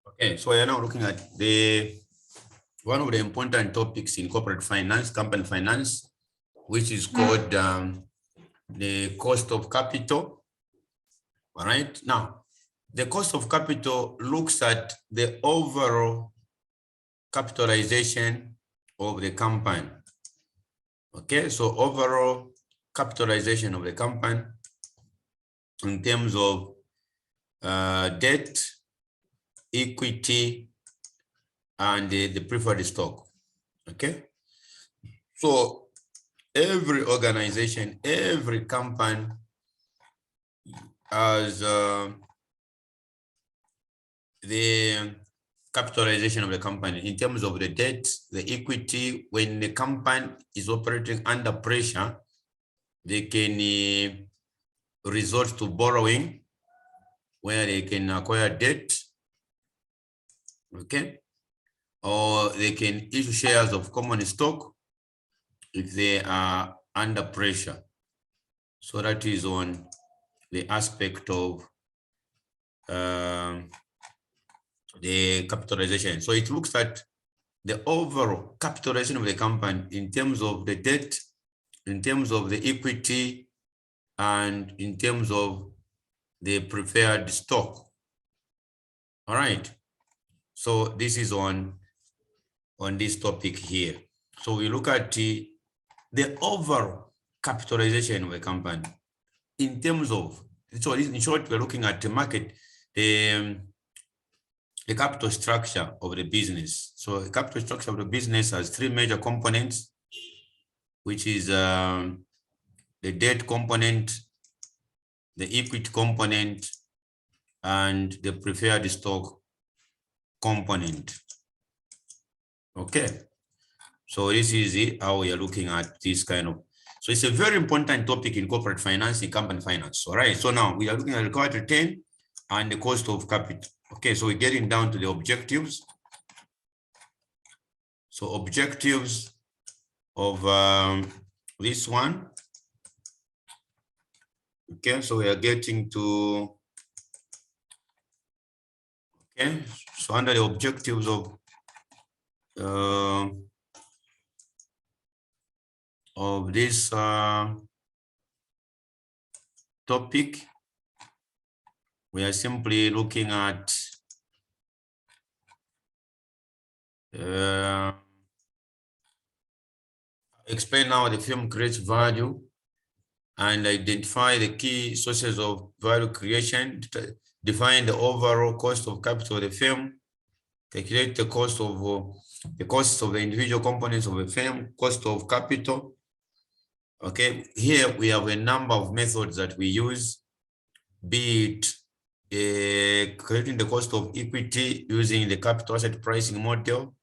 Okay, so we are now looking at the one of the important topics in corporate finance, company finance, which is called the cost of capital. All right. Now, the cost of capital looks at the overall capitalization of the company. Okay, so overall capitalization of the company in terms of debt, equity, and the preferred stock. Okay, so every organization, every company has the capitalization of the company in terms of the debt, the equity. When the company is operating under pressure, they can resort to borrowing, where they can acquire debt, okay, or they can issue shares of common stock if they are under pressure. So that is on the aspect of the capitalization. So it looks at the overall capitalization of the company in terms of the debt, in terms of the equity, and in terms of the preferred stock. All right. So this is on this topic here. So we look at the overall capitalization of a company in terms of, so in short, we're looking at the market, the capital structure of the business. So the capital structure of the business has three major components, which is the debt component, the equity component, and the preferred stock component. Okay, so this is how we are looking at this kind of, so it's a very important topic in corporate finance, in company finance. All right, so now we are looking at required return and the cost of capital. Okay, so we're getting down to the objectives. So objectives of this one. Okay, so we are getting to, okay, so under the objectives of this topic, we are simply looking at explain how the firm creates value and identify the key sources of value creation, define the overall cost of capital of the firm, calculate the cost of the costs of the individual components of the firm, cost of capital. Okay, here we have a number of methods that we use, be it calculating the cost of equity using the capital asset pricing model,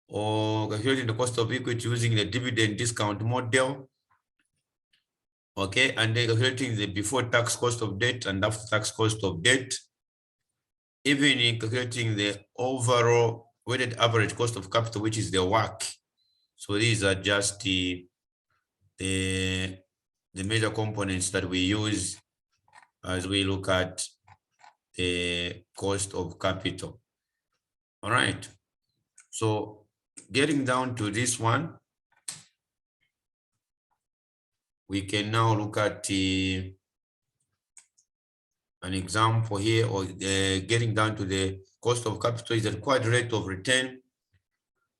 or calculating the cost of equity using the dividend discount model. Okay, and then calculating the before tax cost of debt and after tax cost of debt, even in calculating the overall weighted average cost of capital, which is the WACC. So these are just the major components that we use as we look at the cost of capital. All right, so getting down to this one, we can now look at an example here, or getting down to the cost of capital is the required rate of return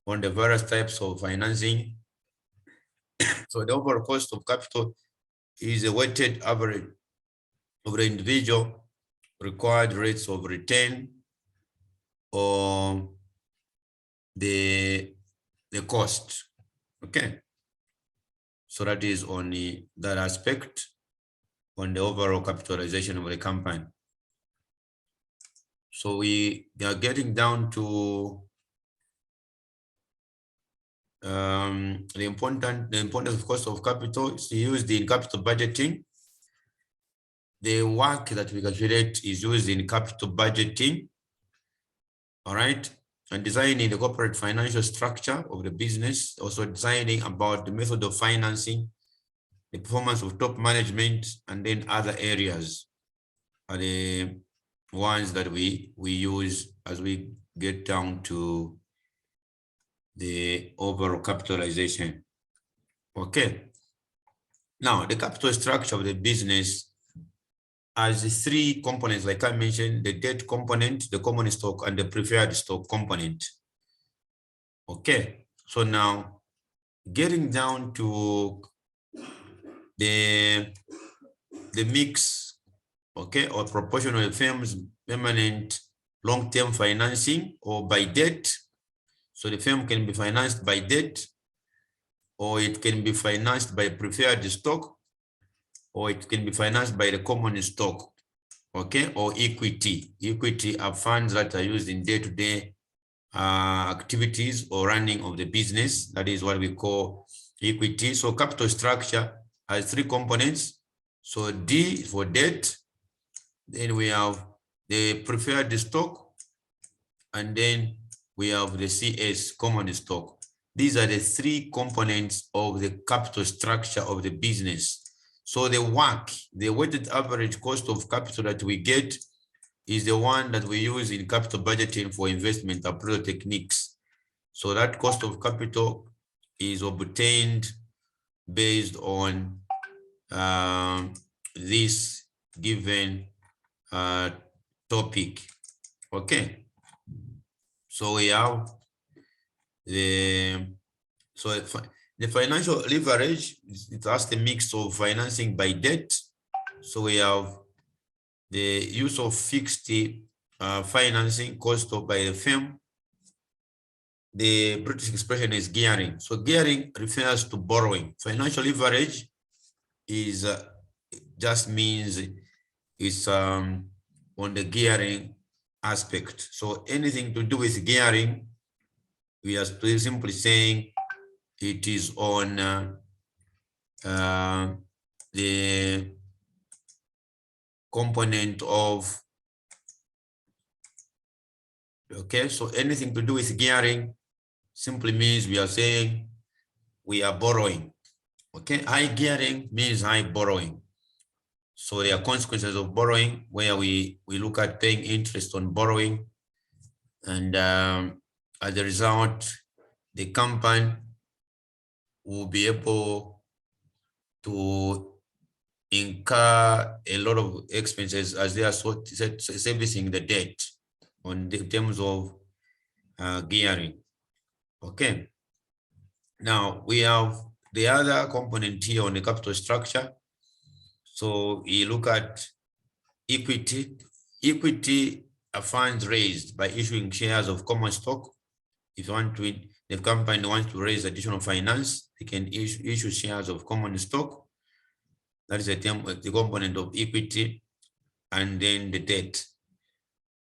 on the various types of financing. So the overall cost of capital is a weighted average of the individual required rates of return or the cost. Okay, so that is on that aspect on the overall capitalization of the company. So we are getting down to the importance of cost of capital is used in capital budgeting. The work that we calculate is used in capital budgeting. All right, and designing the corporate financial structure of the business, also designing about the method of financing, the performance of top management, and then other areas are the ones that we use as we get down to the overall capitalization. Okay. Now, the capital structure of the business has three components, like I mentioned: the debt component, the common stock, and the preferred stock component. Okay. So now, getting down to the mix, okay, or proportion of the firm's permanent long-term financing or by debt. So the firm can be financed by debt, or it can be financed by preferred stock, or it can be financed by the common stock, okay, or equity. Equity are funds that are used in day-to-day activities or running of the business. That is what we call equity. So capital structure has three components. So D for debt, then we have the preferred stock, and then we have the CS, common stock. These are the three components of the capital structure of the business. So the WACC, the weighted average cost of capital that we get, is the one that we use in capital budgeting for investment appraisal techniques. So that cost of capital is obtained based on this given topic. Okay. So we have the financial leverage. It has the mix of financing by debt. So we have the use of fixed financing cost by the firm. The British expression is gearing. So gearing refers to borrowing. Financial leverage is just means it's on the gearing aspect. So anything to do with gearing, we are simply saying it is on the component of, okay, so anything to do with gearing simply means we are saying we are borrowing. Okay, high gearing means high borrowing. So there are consequences of borrowing where we look at paying interest on borrowing, and as a result, the company will be able to incur a lot of expenses as they are servicing the debt on the terms of gearing. Okay. Now we have the other component here on the capital structure. So you look at equity. Equity are funds raised by issuing shares of common stock. If you want to, the company wants to raise additional finance, they can issue shares of common stock. That is the component of equity, and then the debt.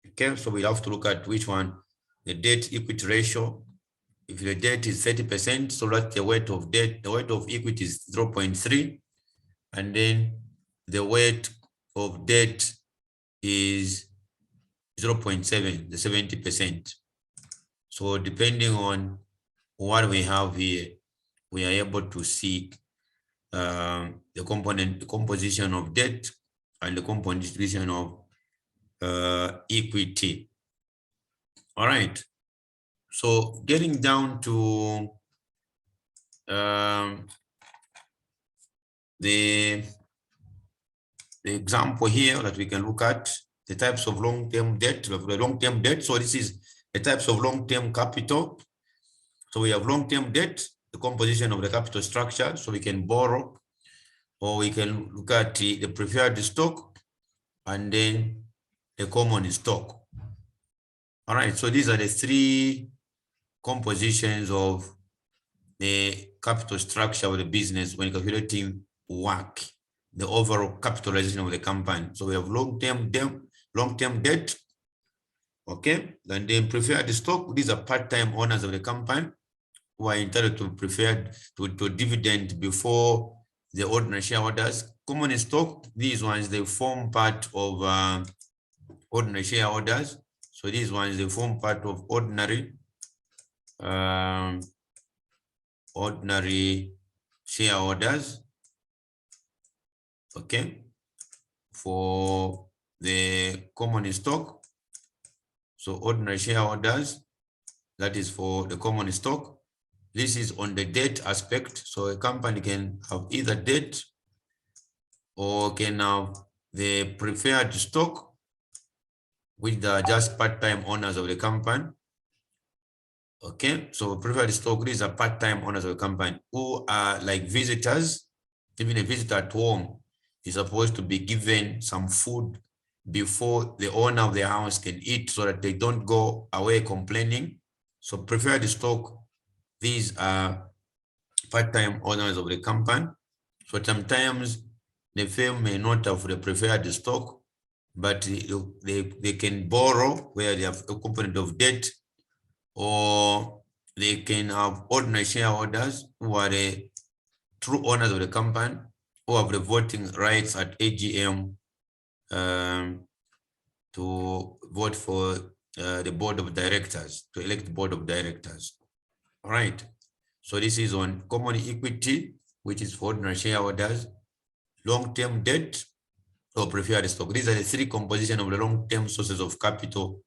Okay, so we have to look at which one. The debt equity ratio. If the debt is 30%, so that's the weight of debt. The weight of equity is 0.3, and then the weight of debt is 0.7, the 70%. So depending on what we have here, we are able to see the composition of debt and the composition of equity. All right. So getting down to the example here that we can look at, the types of long-term debt, the long-term debt. So this is the types of long-term capital. So we have long-term debt, the composition of the capital structure. So we can borrow, or we can look at the preferred stock, and then the common stock. All right, so these are the three compositions of the capital structure of the business when calculating WACC, the overall capitalization of the company. So we have long-term debt, okay, and then preferred stock. These are part-time owners of the company who are entitled to preferred to dividend before the ordinary shareholders. Common stock, these ones, they form part of ordinary shareholders. So these ones, they form part of ordinary shareholders, okay, for the common stock. So ordinary shareholders, that is for the common stock. This is on the debt aspect. So a company can have either debt or can have the preferred stock, which are just part-time owners of the company. Okay, so preferred stock, these are part-time owners of the company who are like visitors. Even a visitor at home is supposed to be given some food before the owner of the house can eat so that they don't go away complaining. So preferred stock, these are part-time owners of the company. So sometimes the firm may not have the preferred stock, but they can borrow where they have a component of debt, or they can have ordinary shareholders who are the true owners of the company, who have the voting rights at AGM to vote for the board of directors, to elect the board of directors. All right. So this is on common equity, which is for ordinary shareholders, long-term debt, or preferred stock. These are the three compositions of the long-term sources of capital.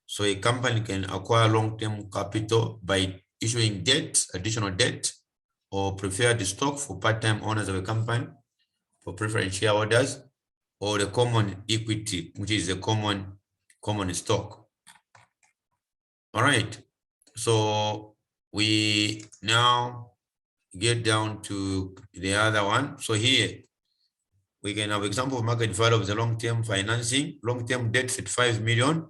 So a company can acquire long-term capital by issuing debt, additional debt, or preferred stock for part-time owners of a company, for preferred shareholders, or the common equity, which is the common stock. All right. So we now get down to the other one. So here we can have example of market value of the long-term financing, long-term debt at 5 million,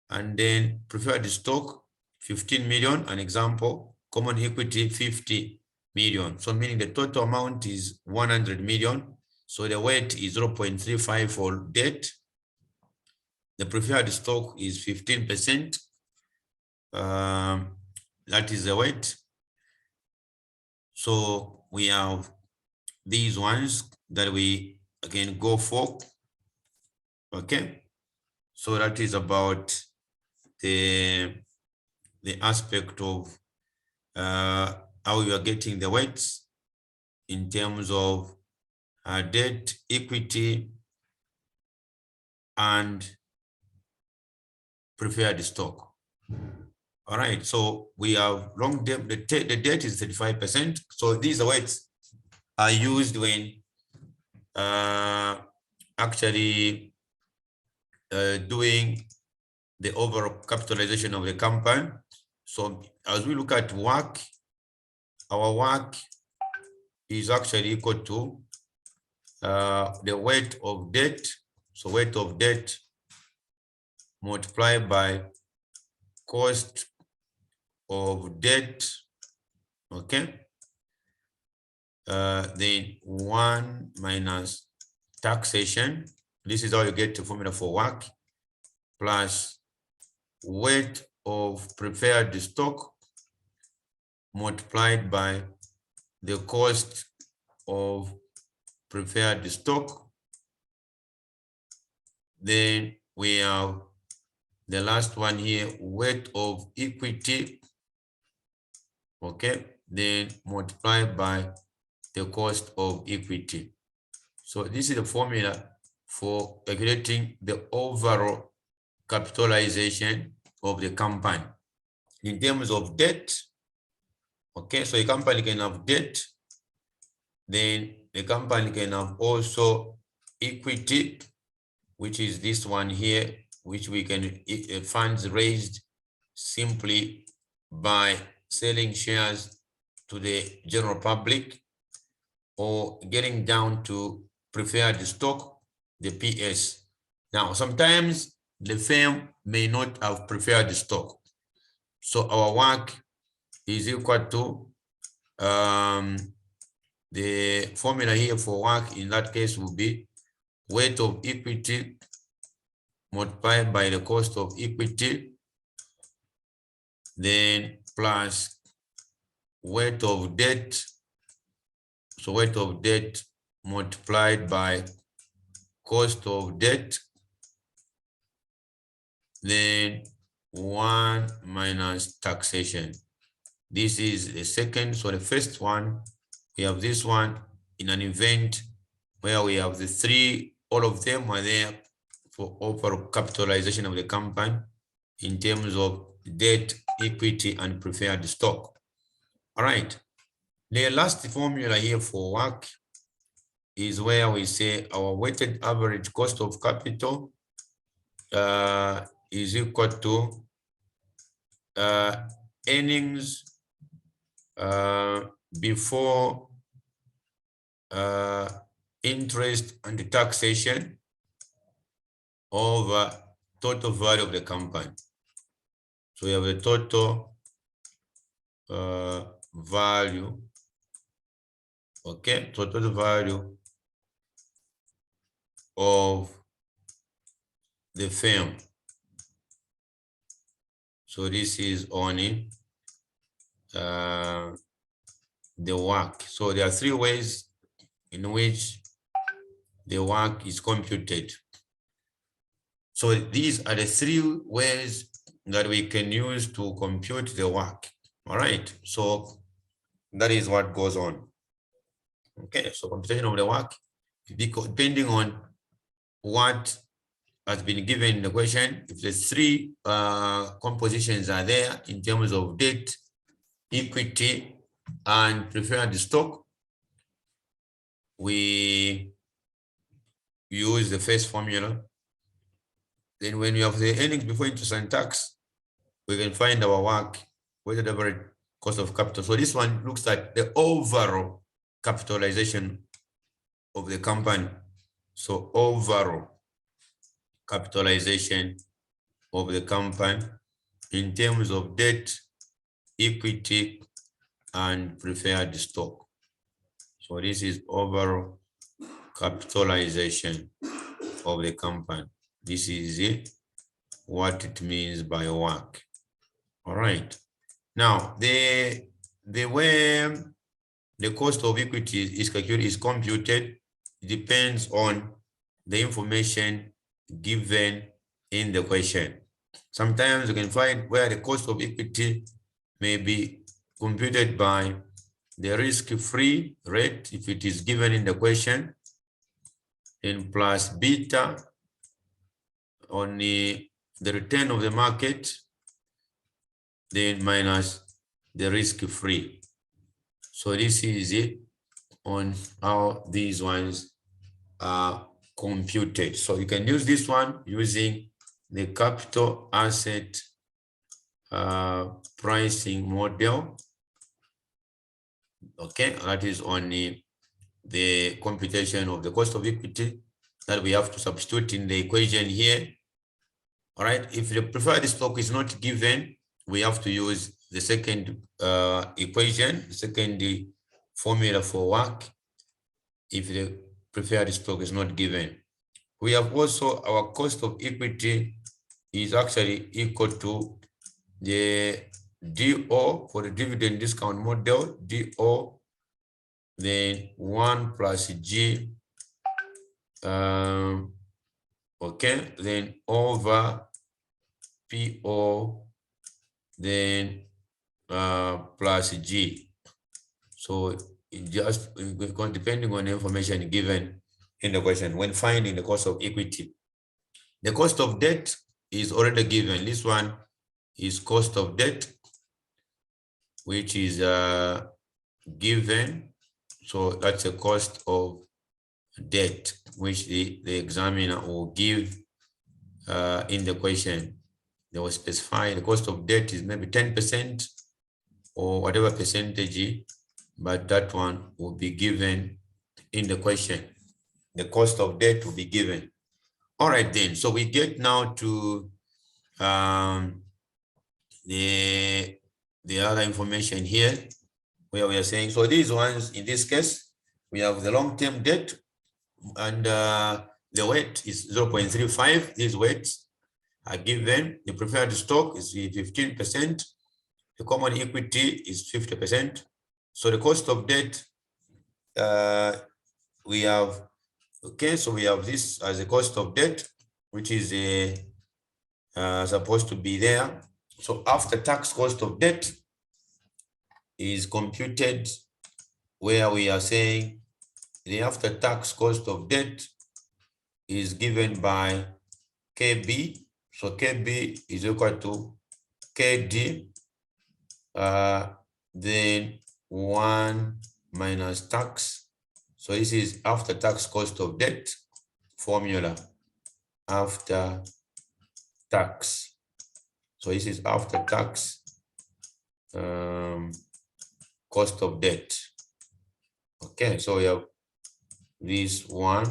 and then preferred stock 15 million, an example, common equity 50 million. So meaning the total amount is 100 million. So the weight is 0.35 for debt. The preferred stock is 15%. That is the weight. So we have these ones that we can go for. Okay. So that is about the aspect of how you are getting the weights in terms of debt, equity, and preferred stock. All right, so we have long debt, the debt is 35%. So these weights are used when actually doing the overall capitalization of the company. So as we look at work, our work is actually equal to the weight of debt. So weight of debt multiplied by cost of debt, okay? Then 1 minus taxation. This is how you get the formula for work, plus weight of preferred stock multiplied by the cost of preferred stock. Then we have the last one here, weight of equity, okay, then multiplied by the cost of equity. So this is the formula for calculating the overall capitalization of the company. In terms of debt, okay, so a company can have debt, then the company can have also equity, which is this one here, which we can funds raised simply by selling shares to the general public, or getting down to preferred stock, the PS. Now, sometimes the firm may not have preferred stock. So our work is equal to the formula here for work in that case will be weight of equity multiplied by the cost of equity, then plus weight of debt. So weight of debt multiplied by cost of debt, then 1 minus taxation. This is the second. So the first one, we have this one in an event where we have the three, all of them are there for overall capitalization of the company in terms of debt, equity, and preferred stock. All right. The last formula here for work is where we say our weighted average cost of capital is equal to earnings before interest and taxation over total value of the company. So we have the total value, okay, total value of the firm. So this is only the work. So there are three ways in which the work is computed. So these are the three ways that we can use to compute the work. All right. So that is what goes on. Okay. So computation of the work, depending on what has been given in the question, if the three compositions are there in terms of debt, equity, and preferred stock, we use the first formula. Then when we have the earnings before interest and tax, we can find our work, weighted average cost of capital. So this one looks at the overall capitalization of the company. So overall capitalization of the company in terms of debt, equity, and preferred stock. So this is overall capitalization of the company. This is it, what it means by work. All right. Now, the way the cost of equity is calculated, is computed, depends on the information given in the question. Sometimes you can find where the cost of equity may be computed by the risk-free rate, if it is given in the question, and plus beta on the return of the market, then minus the risk-free. So this is it on how these ones are computed. So you can use this one using the capital asset pricing model. Okay, that is only the computation of the cost of equity that we have to substitute in the equation here. All right, if the preferred stock is not given, we have to use the second equation, the second formula for work, if the preferred stock is not given. We have also our cost of equity is actually equal to the DO for the dividend discount model, DO, then 1 plus G, okay, then over PO, then plus G. So it just depending on the information given in the question when finding the cost of equity. The cost of debt is already given. This one is cost of debt, which is given. So that's a cost of debt, which the examiner will give in the question. They will specify the cost of debt is maybe 10% or whatever percentage, but that one will be given in the question. The cost of debt will be given. All right, then. So we get now to the other information here, where we are saying, so these ones, in this case, we have the long-term debt, and the weight is 0.35. These weights are given. The preferred stock is 15%. The common equity is 50%. So the cost of debt, we have, okay, so we have this as a cost of debt, which is supposed to be there. So after tax cost of debt is computed, where we are saying the after tax cost of debt is given by KB. So KB is equal to KD, then 1 minus tax. So this is after tax cost of debt formula, after tax. So this is after tax cost of debt. Okay, so we have this one.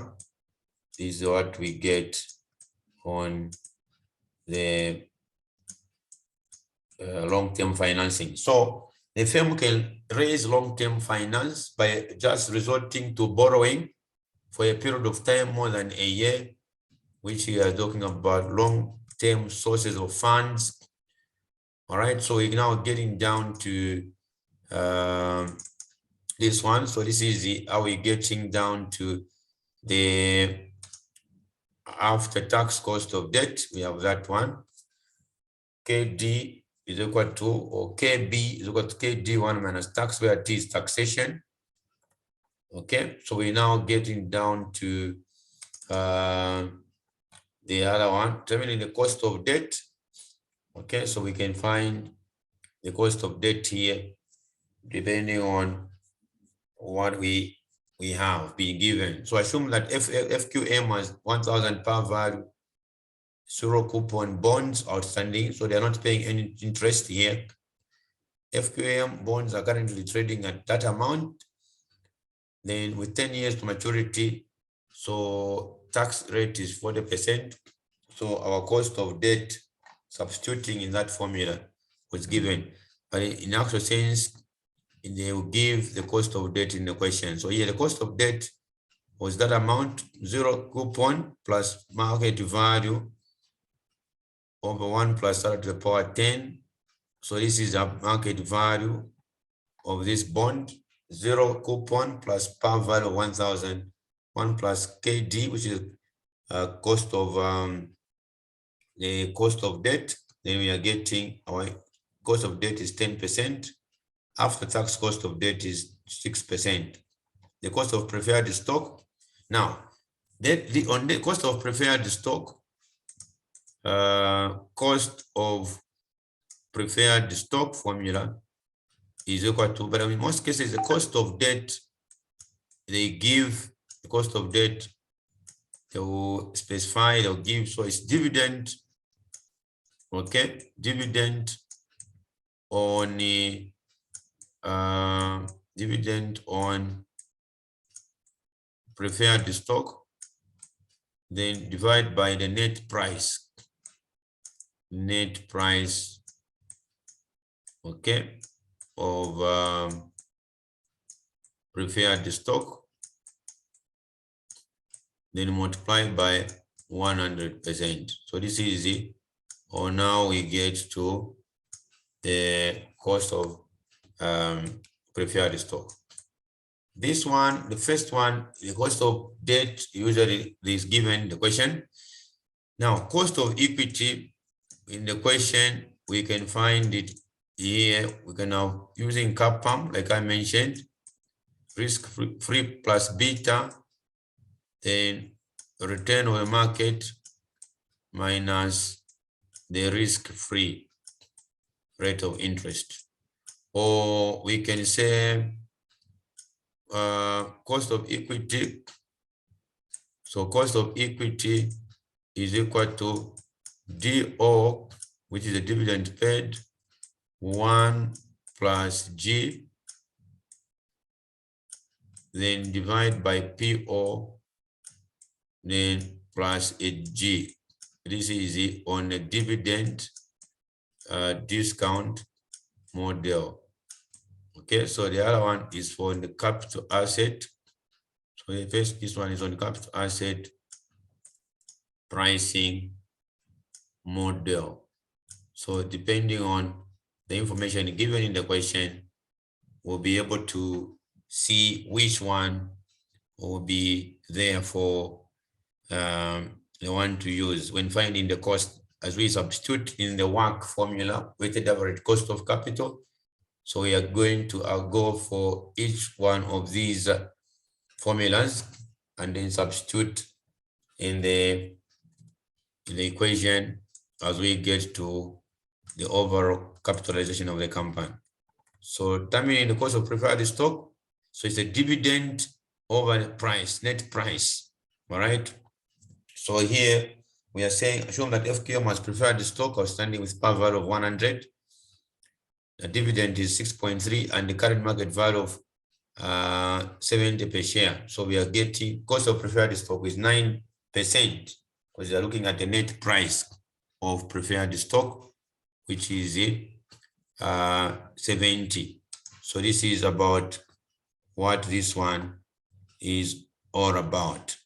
This is what we get on the long-term financing. So the firm can raise long-term finance by just resorting to borrowing for a period of time more than a year, which we are talking about long-term sources of funds. All right, so we're now getting down to this one. So this is how we're getting down to the after tax cost of debt. We have that one. KD is equal to, or KB is equal to KD1 minus tax, where T is taxation. Okay, so we're now getting down to the other one, determining the cost of debt. Okay, so we can find the cost of debt here, depending on what we have been given. So assume that FQM has 1,000 par value, 0 coupon bonds outstanding, so they're not paying any interest here. FQM bonds are currently trading at that amount. Then with 10 years to maturity, so tax rate is 40%. So our cost of debt, substituting in that formula, was given. But in actual sense, they will give the cost of debt in the question. So here, the cost of debt was that amount, 0 coupon plus market value over 1 plus r to the power 10. So this is a market value of this bond, 0 coupon plus par value 1,000, 1 plus KD, which is cost of the cost of debt. Then we are getting our cost of debt is 10%. After tax cost of debt is 6%. The cost of preferred stock. Now, on the cost of preferred stock, cost of preferred stock formula is equal to, but in most cases, the cost of debt, they give the cost of debt, they will specify, they'll give, so it's dividend, okay, dividend on the dividend on preferred stock, then divide by the net price, okay, of preferred stock, then multiply by 100%. So this is it. Or now we get to the cost of preferred stock. This one, the first one, the cost of debt usually is given the question. Now, cost of equity in the question, we can find it here. We can now, using CAPM, like I mentioned, risk-free plus beta, then return on the market minus the risk-free rate of interest. Or we can say cost of equity. So cost of equity is equal to DO, which is the dividend paid, 1 plus G, then divide by PO, then plus a G. This is on a dividend discount model. Okay, so the other one is for the capital asset. So the first, this one is on the capital asset pricing model. So depending on the information given in the question, we'll be able to see which one will be there for the one to use when finding the cost, as we substitute in the WACC formula, weighted average cost of capital. So we are going to go for each one of these formulas and then substitute in the the equation as we get to the overall capitalization of the company. So determining the cost of preferred stock. So it's a dividend over the price, net price. All right. So here we are saying, assume that FQM has preferred stock outstanding with par value of 100. The dividend is 6.3 and the current market value of 70 per share. So we are getting cost of preferred stock is 9%, because we are looking at the net price of preferred stock, which is 70. So this is about what this one is all about.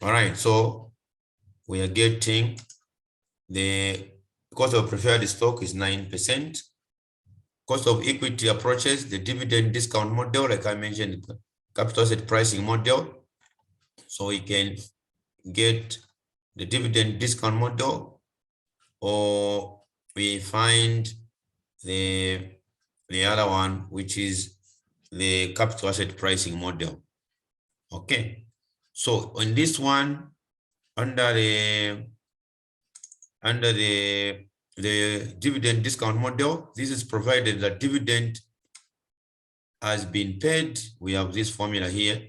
All right, so we are getting the cost of preferred stock is 9%. Cost of equity approaches the dividend discount model, like I mentioned, capital asset pricing model. So we can get the dividend discount model, or we find the other one, which is the capital asset pricing model. Okay, so on this one, under the dividend discount model, this is provided that dividend has been paid. We have this formula here.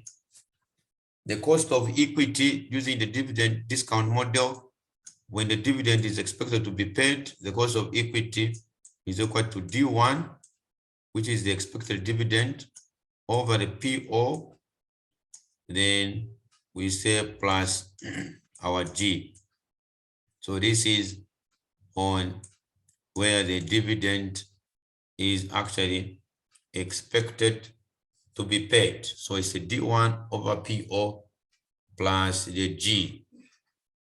The cost of equity using the dividend discount model, when the dividend is expected to be paid, the cost of equity is equal to D1, which is the expected dividend, over the PO, then we say plus our G. So this is on where the dividend is actually expected to be paid. So it's a D1 over PO plus the G.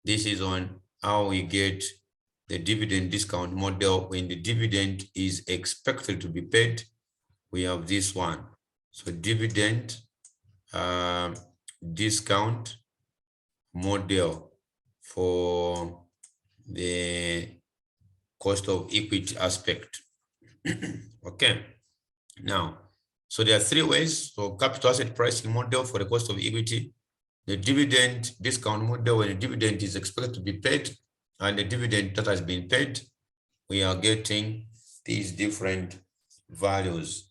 This is on how we get the dividend discount model. When the dividend is expected to be paid, we have this one. So dividend discount model for the cost of equity aspect. Okay, now, so there are three ways. So capital asset pricing model for the cost of equity, the dividend discount model when the dividend is expected to be paid, and the dividend that has been paid, we are getting these different values.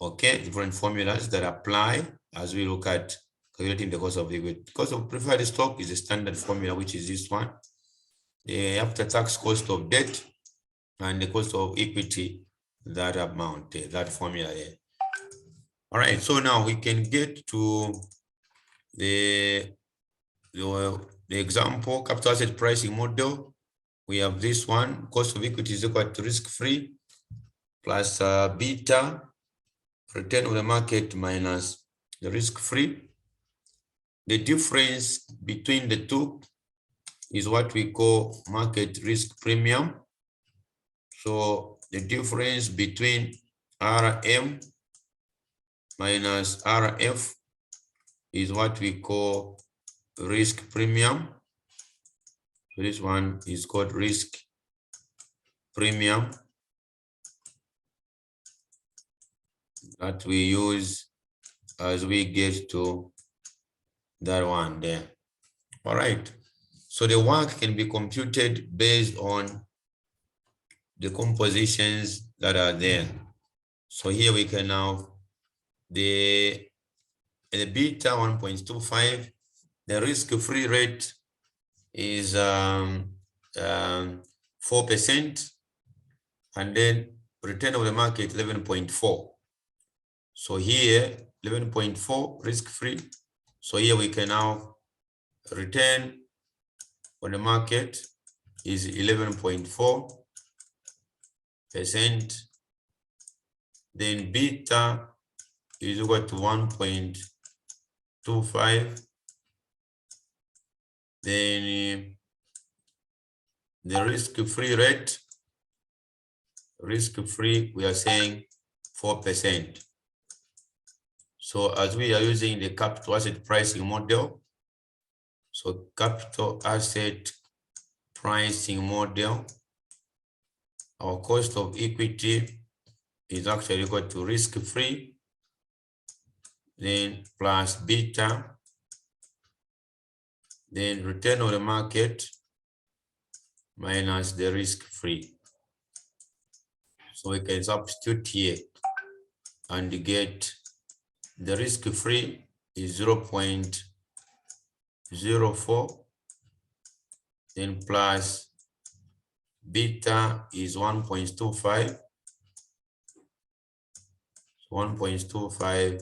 Okay, different formulas that apply as we look at calculating the cost of equity. Cost of preferred stock is a standard formula, which is this one. The after-tax cost of debt and the cost of equity, that amount, that formula there. All right, so now we can get to the example capital asset pricing model. We have this one, cost of equity is equal to risk-free plus beta, return of the market minus the risk-free. The difference between the two is what we call market risk premium. So the difference between RM minus RF is what we call risk premium. So this one is called risk premium that we use as we get to that one there. All right. So the work can be computed based on the compositions that are there. So here we can now, the beta 1.25, the risk-free rate is 4%, and then return of the market 11.4. So here 11.4 risk-free. So here we can now return on the market is 11.4%. Then beta is equal to 1.25. Then the risk-free rate, risk-free, we are saying 4%. So as we are using the capital asset pricing model, so capital asset pricing model, our cost of equity is actually equal to risk-free, then plus beta, then return of the market minus the risk-free. So we can substitute here and get the risk-free is 0.04, then plus beta is 1.25, 1.25,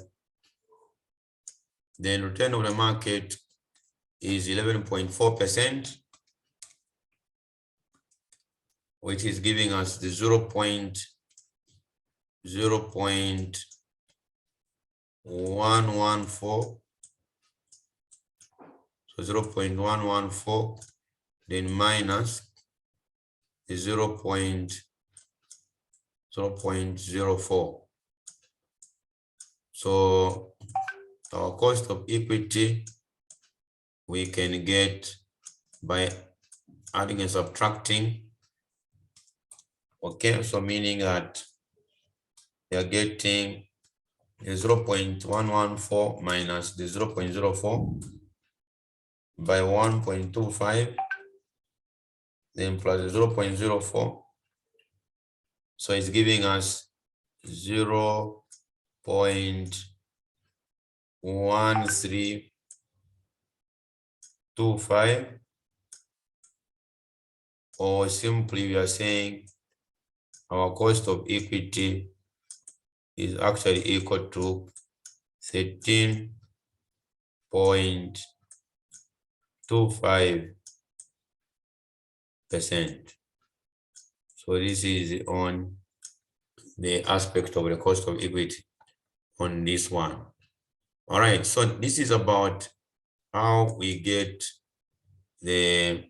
then return of the market is 11.4%, which is giving us the 0.114. So 0.114, then minus the 0.04. So our cost of equity we can get by adding and subtracting. Okay, so meaning that we are getting the 0.114 minus the 0.04 by 1.25, then plus 0.04. So it's giving us 0.1325, or simply we are saying our cost of equity is actually equal to 13.25%. So this is on the aspect of the cost of equity on this one. All right, so this is about how we get the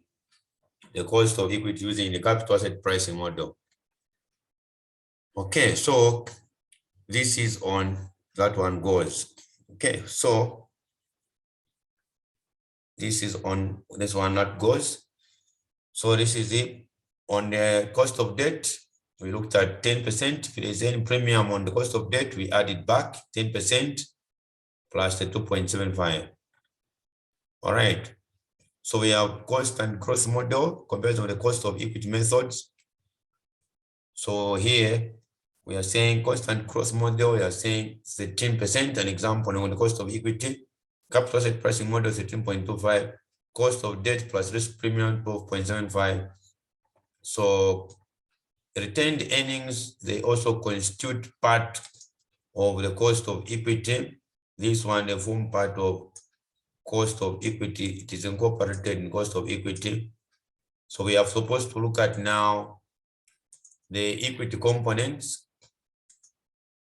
cost of equity using the capital asset pricing model. Okay, so this is on that one goes. Okay, so this is on this one that goes. So this is it. On the cost of debt, we looked at 10%. If there is any premium on the cost of debt, we add it back 10% plus the 2.75. All right. So we have cost and cross model comparison of the cost of equity methods. So here we are saying cost and cross model, we are saying 13%, an example on the cost of equity. Capital asset pricing model 13.25, cost of debt plus risk premium 12.75. So retained earnings, they also constitute part of the cost of equity. This one, they form part of cost of equity. It is incorporated in cost of equity. So we are supposed to look at now the equity components.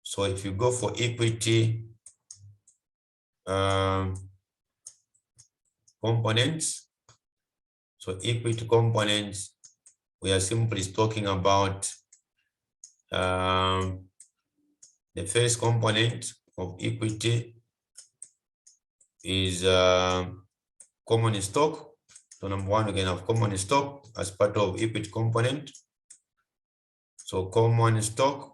So if you go for equity components, so equity components, we are simply talking about the first component of equity is common stock. So number one, we can have common stock as part of equity component. So common stock.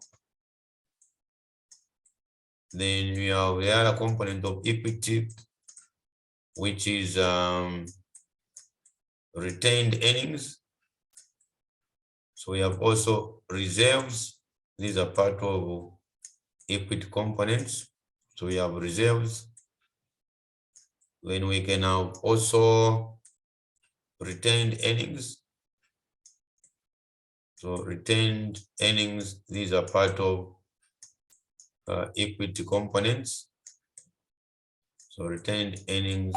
Then we have the other component of equity, which is retained earnings. So we have also reserves. These are part of equity components. So we have reserves. Then we can have also retained earnings. So retained earnings, these are part of equity components. So retained earnings,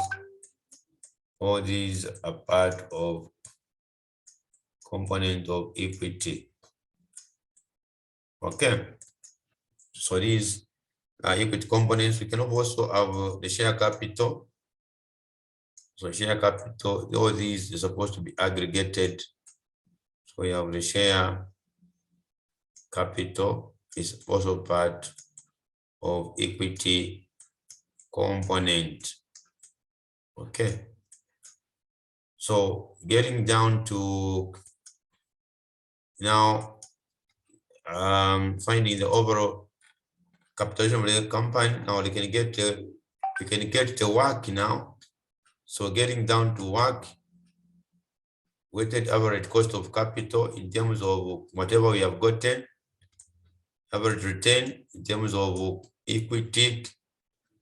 all these are part of component of equity. Okay. So these are equity components. We can also have the share capital. So share capital, all these are supposed to be aggregated. So we have the share capital is also part of equity component. Okay. So getting down to now finding the overall capitalization of the company. Now we can get to work now. So getting down to work, weighted average cost of capital in terms of whatever we have gotten, average return in terms of equity,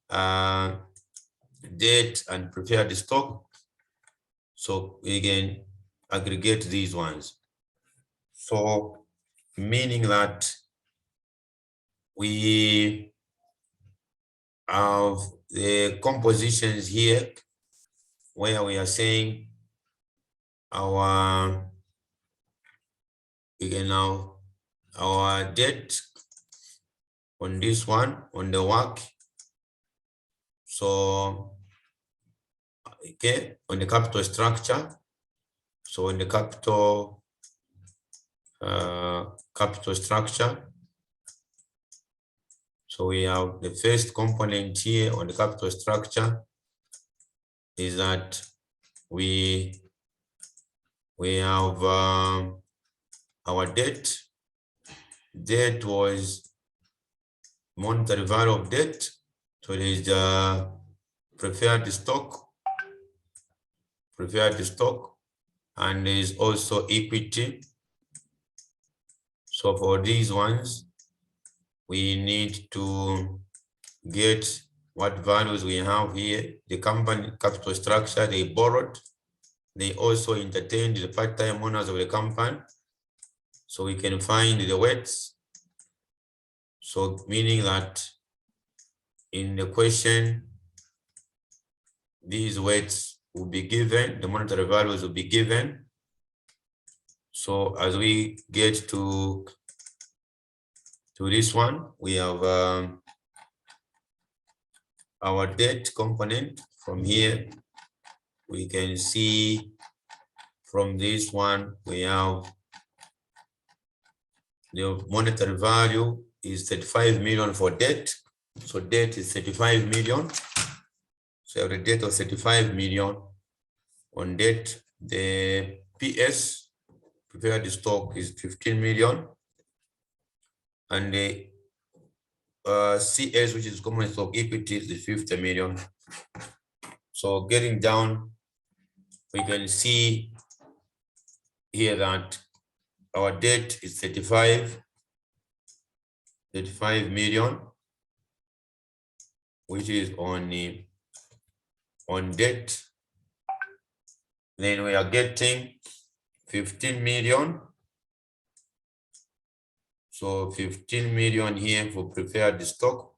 debt, and preferred stock. So we can aggregate these ones. So meaning that we have the compositions here where we are saying our debt on this one, on the work. So okay, on the capital structure. So in the capital structure, so we have the first component here on the capital structure is that we have our debt. Debt was monetary value of debt. So there is the preferred stock, and there is also equity. So for these ones, we need to get what values we have here. The company capital structure, they borrowed. They also entertained the part-time owners of the company. So we can find the weights. So meaning that in the question, these weights will be given, the monetary values will be given. So as we get to this one, we have our debt component. From here, we can see from this one, we have the monetary value is 35 million for debt. So debt is 35 million. So you have the debt of 35 million on debt. The PS, preferred stock, is 15 million. And the CS, which is common stock equity, is 50 million. So getting down, we can see here that our debt is 35 million, which is on debt. Then we are getting 15 million. So 15 million here for preferred stock.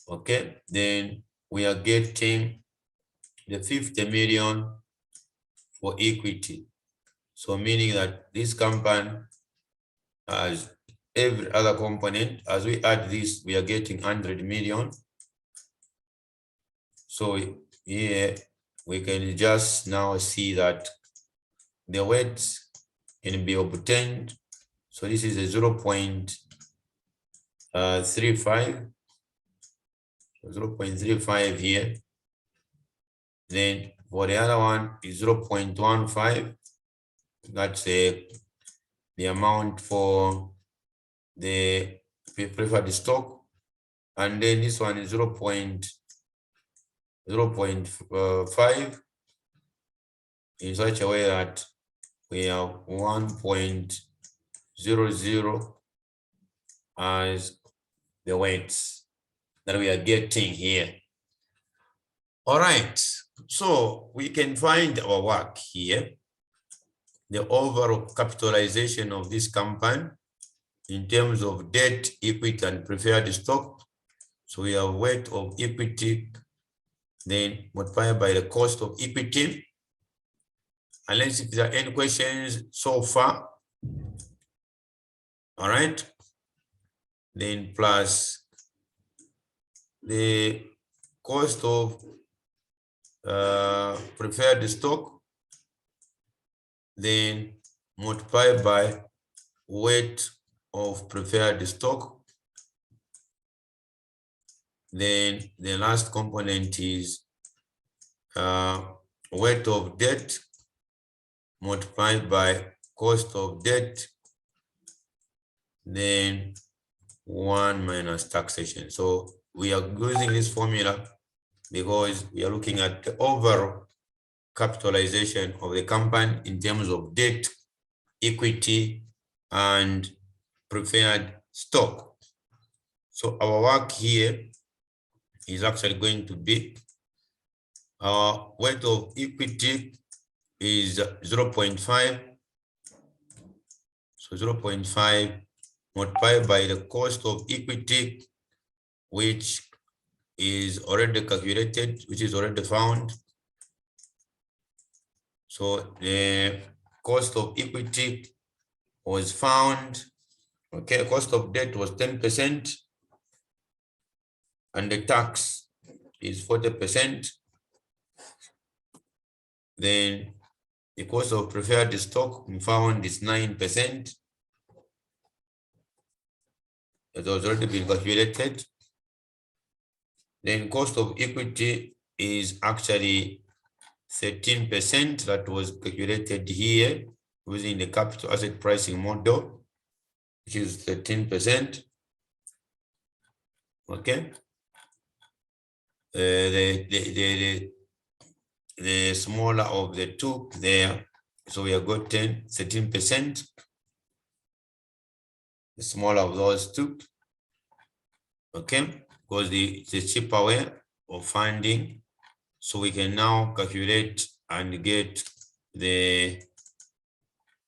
Okay, then we are getting the 50 million for equity. So meaning that this company, as every other component, as we add this, we are getting 100 million. So here we can just now see that the weights can be obtained. So this is a 0.35, 0.35 here. Then for the other one is 0.15. That's the amount for the preferred stock. And then this one is 0.5 in such a way that we have 1.00 as the weights that we are getting here. All right, so we can find our work here, the overall capitalization of this company in terms of debt, equity, and preferred stock. So we have weight of equity, then multiplied by the cost of equity. Unless if there are any questions so far. All right. Then plus the cost of preferred stock, then multiplied by weight of preferred stock. Then the last component is weight of debt multiplied by cost of debt, then 1 minus taxation. So we are using this formula because we are looking at the overall capitalization of the company in terms of debt, equity, and preferred stock. So our work here is actually going to be our weight of equity is 0.5. So 0.5 multiplied by the cost of equity, which is already calculated, which is already found. So the cost of equity was found. Okay, cost of debt was 10%, and the tax is 40%. Then the cost of preferred stock we found is 9%. It has already been calculated. Then cost of equity is actually 13%. That was calculated here using the capital asset pricing model, which is 13%. Okay. The smaller of the two there, so we have got 13%. The smaller of those two. Okay, because the cheaper way of funding, so we can now calculate and get the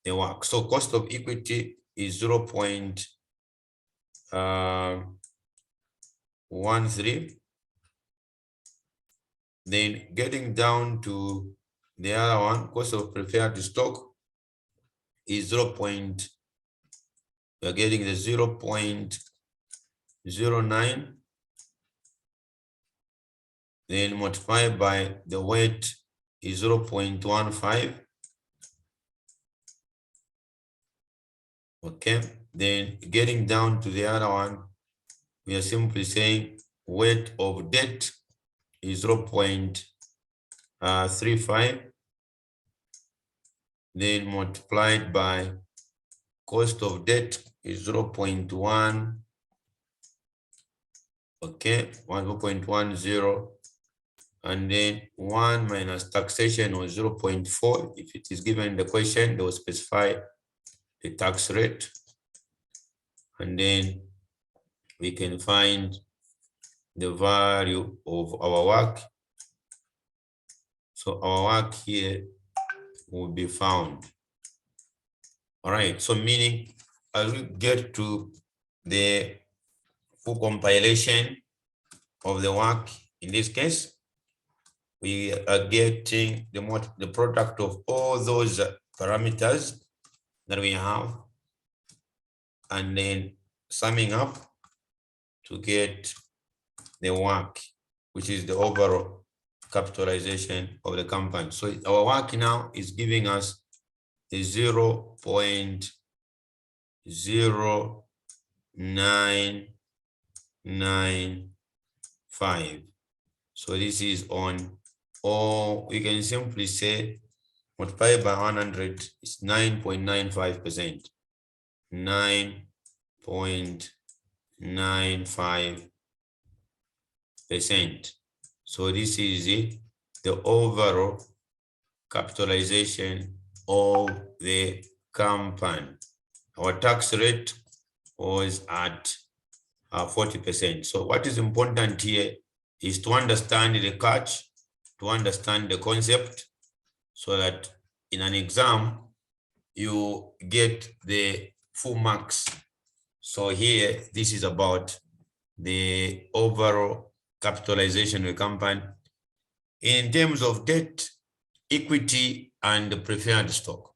work. So cost of equity is 0.13. Then getting down to the other one, cost of preferred stock is 0. We are getting the 0.09. Then multiplied by the weight is 0.15. Okay, then getting down to the other one, we are simply saying weight of debt is 0.35. Then multiplied by cost of debt is 0.1. Okay, 0.10. And then 1 minus taxation was 0.4. If it is given in the question, they will specify the tax rate. And then we can find the value of our work. So our work here will be found. All right, so meaning as we get to the full compilation of the work, in this case, we are getting the product of all those parameters that we have, and then summing up to get the work, which is the overall capitalization of the company. So our work now is giving us the 0.0995. So this is on, or we can simply say multiply by 100 is 9.95%. 9.95%. So this is it, the overall capitalization of the company. Our tax rate was at 40%. So what is important here is to understand the catch, to understand the concept, so that in an exam, you get the full marks. So here, this is about the overall capitalization of the company in terms of debt, equity, and the preferred stock.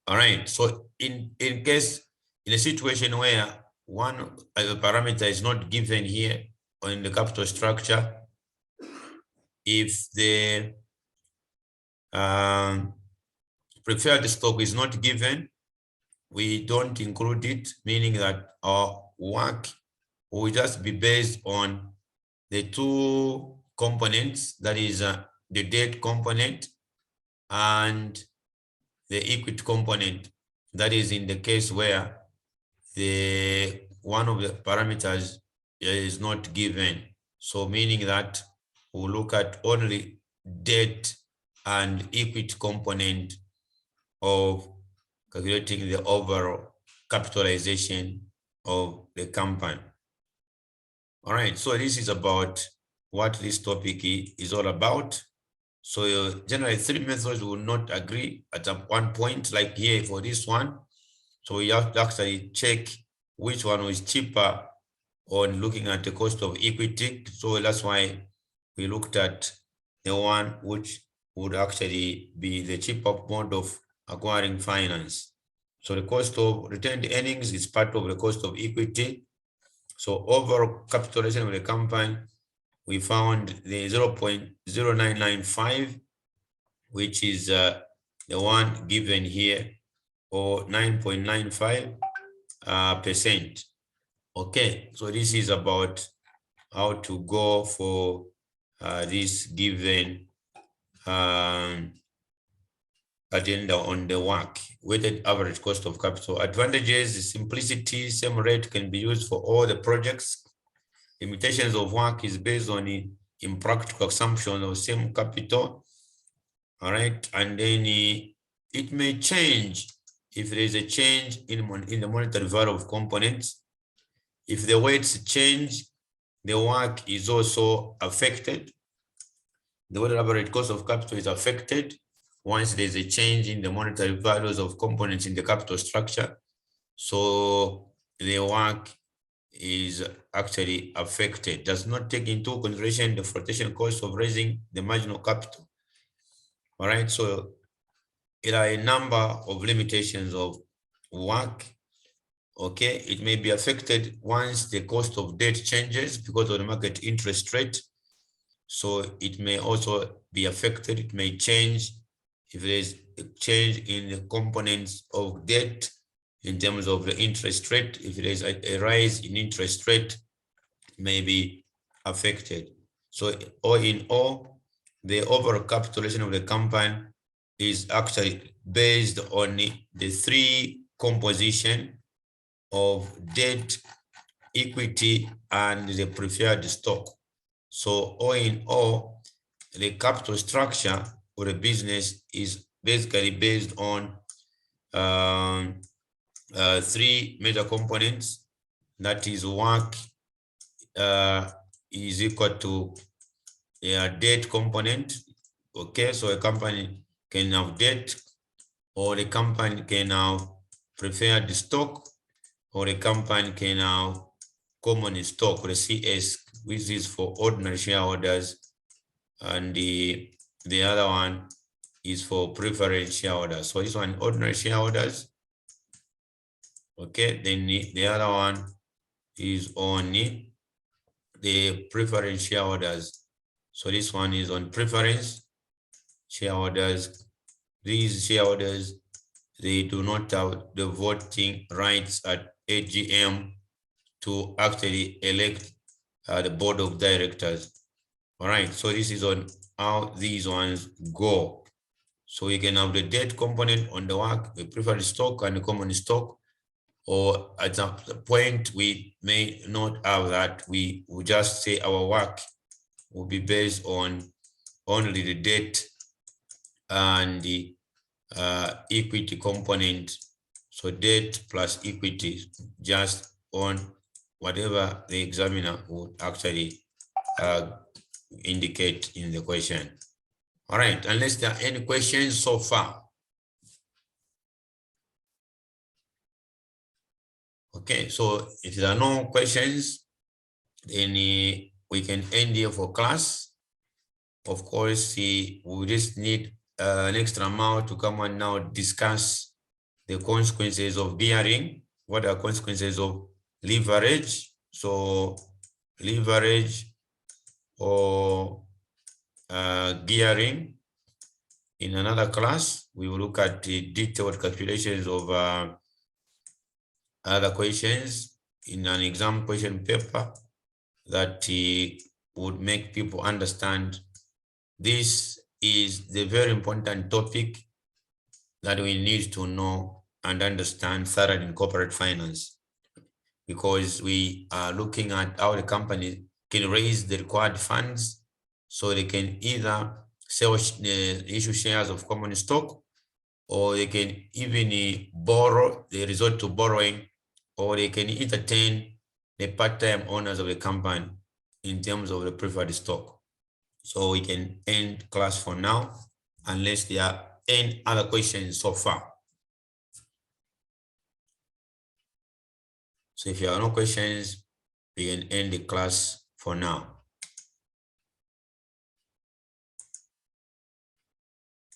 All right, so in case, in a situation where one parameter is not given here or in the capital structure, if the preferred stock is not given, we don't include it, meaning that our work will just be based on the two components, that is the debt component and the equity component. That is in the case where the one of the parameters is not given. So meaning that we'll look at only debt and equity component of calculating the overall capitalization of the company. All right, so this is about what this topic is all about. So generally 3 methods will not agree at one point, like here for this one. So you have to actually check which one was cheaper on looking at the cost of equity. So that's why we looked at the one which would actually be the cheaper mode of acquiring finance. So the cost of retained earnings is part of the cost of equity. So overall capitalization of the company, we found the 0.0995, which is the one given here, or 9.95%. Okay, so this is about how to go for this given agenda on the work. Weighted average cost of capital. Advantages, simplicity, same rate can be used for all the projects. Limitations of work is based on impractical assumption of same capital. All right, and then it may change if there is a change in the monetary value of components. If the weights change, the work is also affected. The weighted average cost of capital is affected once there's a change in the monetary values of components in the capital structure. So the work is actually affected. Does not take into consideration the flotation cost of raising the marginal capital. All right, so there are a number of limitations of work. Okay, it may be affected once the cost of debt changes because of the market interest rate. So it may also be affected. It may change if there is a change in the components of debt in terms of the interest rate. If there is a rise in interest rate, it may be affected. So all in all, the overall capitalization of the company is actually based on the 3 composition of debt, equity, and the preferred stock. So all in all, the capital structure of the business is basically based on 3 major components. That is, work is equal to a debt component. Okay, so a company can have debt, or the company can have preferred stock, or the company can have common stock, or the CS, which is for ordinary shareholders, and the other one is for preferred shareholders. So this one, ordinary shareholders. Okay, then the other one is on the preferred shareholders. So this one is on preference shareholders. These shareholders, they do not have the voting rights at AGM to actually elect the board of directors. All right, so this is on how these ones go. So you can have the debt component on the work, the preferred stock and the common stock, or at some point we may not have that. We will just say our work will be based on only the debt and the equity component. So debt plus equity, just on whatever the examiner would actually indicate in the question. All right, unless there are any questions so far. Okay, so if there are no questions, then we can end here for class. Of course, we just need an extra amount to come and now discuss the consequences of gearing. What are consequences of leverage? So leverage or gearing. In another class, we will look at the detailed calculations of other questions in an exam question paper that would make people understand. This is the very important topic that we need to know and understand thoroughly in corporate finance, because we are looking at how the company can raise the required funds so they can either issue shares of common stock, or they can even borrow, they resort to borrowing, or they can entertain the part-time owners of the company in terms of the preferred stock. So we can end class for now, unless there are any other questions so far. So if you have no questions, we can end the class for now.